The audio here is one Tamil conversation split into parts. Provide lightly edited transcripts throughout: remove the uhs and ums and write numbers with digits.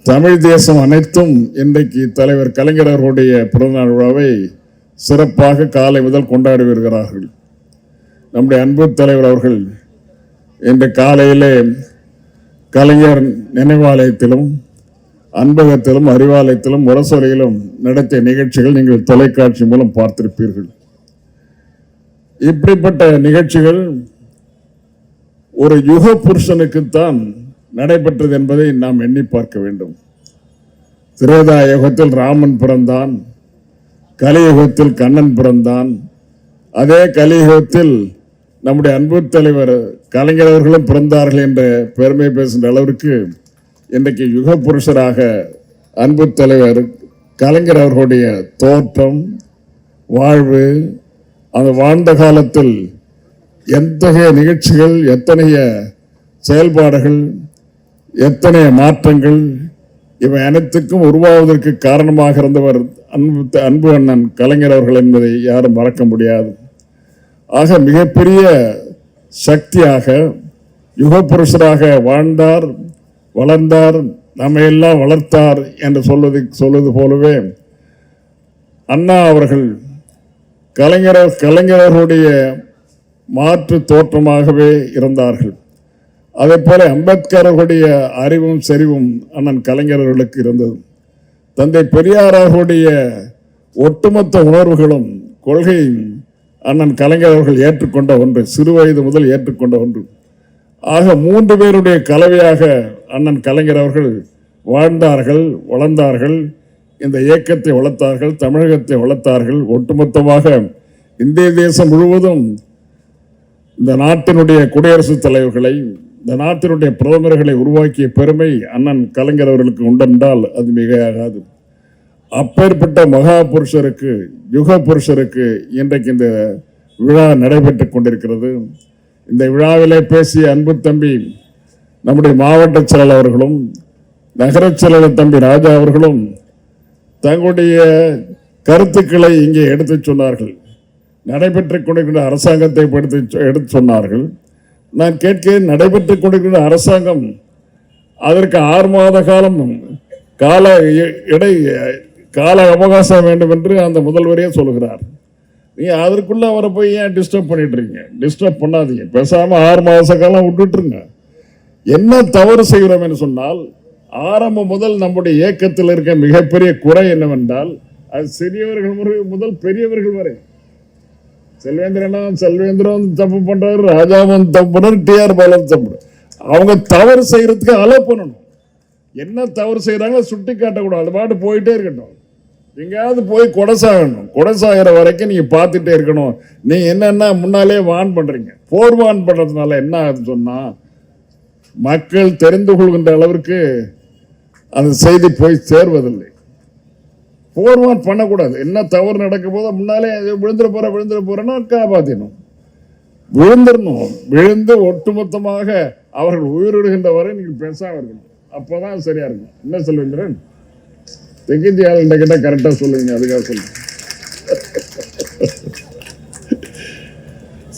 தமிழ் தேசம் அனைத்தும் இன்றைக்கு தலைவர் கலைஞர் அவர்களுடைய பிறந்தநாள் விழாவை சிறப்பாக காலை முதல் கொண்டாடி வருகிறார்கள். நம்முடைய அன்பு தலைவர் அவர்கள் இன்று காலையிலே கலைஞர் நினைவாலயத்திலும் அன்பகத்திலும் அறிவாலயத்திலும் முரசொலியிலும் நடத்திய நிகழ்ச்சிகள் நீங்கள் தொலைக்காட்சி மூலம் பார்த்திருப்பீர்கள். இப்படிப்பட்ட நிகழ்ச்சிகள் ஒரு யுக புருஷனுக்குத்தான் நடைபெற்றது என்பதை நாம் எண்ணி பார்க்க வேண்டும். திரேதா யுகத்தில் ராமன் பிறந்தான், கலியுகத்தில் கண்ணன் பிறந்தான், அதே கலியுகத்தில் நம்முடைய அன்பு தலைவர் கலைஞர் அவர்களும் பிறந்தார்கள் என்ற பெருமை பேசுகின்ற அளவிற்கு இன்றைக்கு யுக புருஷராக அன்பு தலைவர் கலைஞர் அவர்களுடைய தோற்றம், வாழ்வு, அந்த வாழ்ந்த காலத்தில் எத்தகைய நிகழ்ச்சிகள், எத்தனைய செயல்பாடுகள், எத்தனைய மாற்றங்கள், இவை அனைத்துக்கும் உருவாவதற்கு காரணமாக இருந்தவர் அன்பு அண்ணன் கலைஞர் அவர்கள் என்பதை யாரும் மறக்க முடியாது. ஆக மிகப்பெரிய சக்தியாக யுகப்புருஷராக வாழ்ந்தார், வளர்ந்தார், நம்மையெல்லாம் வளர்த்தார் என்று சொல்வது போலவே அண்ணா அவர்கள் கலைஞர்களுடைய மாற்று தோற்றமாகவே இருந்தார்கள். அதே போல அம்பேத்கர் அவர்களுடைய அறிவும் செறிவும் அண்ணன் கலைஞர்களுக்கு இருந்தது. தந்தை பெரியார் அவர்களுடைய ஒட்டுமொத்த உணர்வுகளும் கொள்கையும் அண்ணன் கலைஞர் அவர்கள் ஏற்றுக்கொண்ட ஒன்று, சிறு வயது முதல் ஏற்றுக்கொண்ட ஒன்று. ஆக மூன்று பேருடைய கலவையாக அண்ணன் கலைஞர் அவர்கள் வாழ்ந்தார்கள், வளர்ந்தார்கள், இந்த இயக்கத்தை வளர்த்தார்கள், தமிழகத்தை வளர்த்தார்கள். ஒட்டுமொத்தமாக இந்திய தேசம் முழுவதும் இந்த நாட்டினுடைய குடியரசுத் தலைவர்களை, இந்த நாட்டினுடைய பிரதமர்களை உருவாக்கிய பெருமை அண்ணன் கலைஞர் அவர்களுக்கு உண்டென்றால் அது மிகையாகாது. அப்பேற்பட்ட மகா புருஷருக்கு, யுக புருஷருக்கு இன்றைக்கு இந்த விழா நடைபெற்றுக் கொண்டிருக்கிறது. இந்த விழாவிலே பேசிய அன்பு தம்பி நம்முடைய மாவட்ட செயலாளர் அவர்களும் நகர செயலாளர் தம்பி ராஜா அவர்களும் தங்களுடைய கருத்துக்களை இங்கே எடுத்து சொன்னார்கள். நடைபெற்றுக் கொண்டிருக்கின்ற அரசாங்கத்தை எடுத்து சொன்னார்கள். நான் கேட்கிறேன், நடைபெற்றுக் கொண்டிருக்கின்ற அரசாங்கம் அதற்கு 6 மாத காலம் கால அவகாசம் வேண்டும் என்று அந்த முதல்வரே சொல்கிறார். நீங்க அதற்குள்ள அவரை போய் ஏன் டிஸ்டர்ப் பண்ணிட்டு இருக்கீங்க? டிஸ்டர்ப் பண்ணாதீங்க, பேசாம 6 மாத காலம் விட்டுட்டுருங்க. என்ன தவறு செய்கிறோம் என்று சொன்னால், ஆரம்பம் முதல் நம்முடைய இயக்கத்தில் இருக்க மிகப்பெரிய குறை என்னவென்றால், அது சிறியவர்கள் முதல் பெரியவர்கள் வரை, செல்வேந்திரன் தப்பு பண்றாரு, ராஜாவன் தப்பு பண்றாரு, டிஆர் பாலன் தப்பு. அவங்க தவறு செய்யறதுக்கு அலோ பண்ணணும். என்ன தவறு செய்யறாங்களோ சுட்டி காட்டக்கூடாது, அது பாட்டு போயிட்டே இருக்கட்டும். எங்கேயாவது போய் கொடைசாகிற வரைக்கும் நீங்க பார்த்துட்டே இருக்கணும். நீங்க என்னன்னா முன்னாலே வான் பண்றீங்க. வான் பண்றதுனால என்ன ஆகுதுன்னு சொன்னா, மக்கள் தெரிந்து கொள்கின்ற அளவிற்கு அந்த செய்தி போய் சேர்வதில்லை. போர்வான் பண்ணக்கூடாது. என்ன தவறு நடக்கும் போது முன்னாலே விழுந்துட போறேன்னா காப்பாற்றணும், விழுந்துடணும். விழுந்து ஒட்டுமொத்தமாக அவர்கள் உயிரிடுகின்ற வரை நீங்கள் பேசாம இருக்கணும். அப்பதான் சரியா இருக்கும். என்ன சொல்லுவீங்க? தெக்கிந்தியாளர்கிட்ட கிட்ட கரெக்டா சொல்லுவீங்க, அதுக்காக சொல்லுங்க.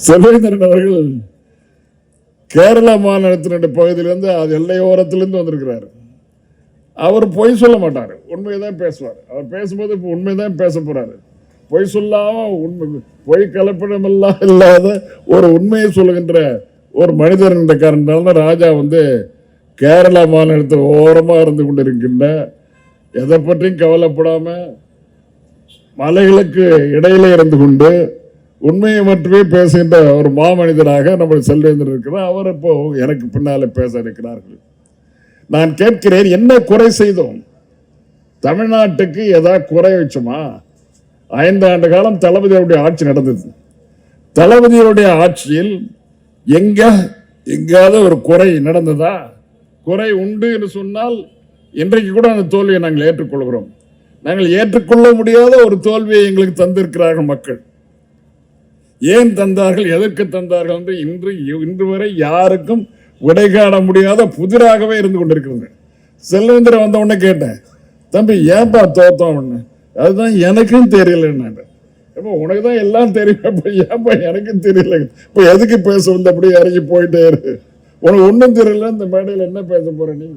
செல்வேந்திரன் அவர்கள் கேரளா மாநிலத்தினுடைய பகுதியிலிருந்து, அது எல்லையோரத்திலிருந்து வந்திருக்கிறார். அவர் பொய் சொல்ல மாட்டார், உண்மையதான் பேசுவார். அவர் பேசும்போது இப்போ உண்மைதான் பேச போறாரு. பொய் சொல்லாம பொய் கலப்படம் எல்லாம் இல்லாத ஒரு உண்மையை சொல்லுகின்ற ஒரு மனிதர் என்ற காரணத்தால் ராஜா கேரளா மாநிலத்தில் ஓரமா இருந்து கொண்டிருக்கின்ற, எதை பற்றியும் கவலைப்படாம மலைகளுக்கு இடையில இருந்து கொண்டு உண்மையை மட்டுமே பேசுகின்ற ஒரு மாமனிதராக நம்முடைய செல்வேந்தர் இருக்கிறார். அவர் இப்போ எனக்கு பின்னால பேச இருக்கிறார்கள். நான் கேட்கிறேன், என்ன குறை செய்தோம்? தமிழ்நாட்டுக்கு ஏதாவது குறை வச்சோமா? 5 ஆண்டு காலம் தளபதியுடைய ஆட்சி நடந்தது. தளபதியுடைய ஆட்சியில் எங்காவது ஒரு குறை நடந்ததா? குறை உண்டு என்று சொன்னால் இன்றைக்கு கூட அந்த தோல்வியை நாங்கள் ஏற்றுக்கொள்கிறோம். நாங்கள் ஏற்றுக்கொள்ள முடியாத ஒரு தோல்வியை எங்களுக்கு தந்திருக்கிறார்கள் மக்கள். ஏன் தந்தார்கள், எதற்கு தந்தார்கள் என்று இன்று வரை யாருக்கும் விடை காண முடியாத புதிராகவே இருந்து கொண்டிருக்கிறது. செல்வேந்திரன் வந்த உடனே கேட்டேன், தம்பி ஏன்பா தோத்தோம்? அதுதான் எனக்கும் தெரியல. உனக்கு தான் எல்லாம் தெரியும், ஏன்பா எனக்கும் தெரியல? இப்போ எதுக்கு பேச வந்த? அப்படியே இறங்கி போயிட்டே இருக்கு. உனக்கு ஒன்றும் தெரியல, இந்த மேடையில் என்ன பேச போற நீ?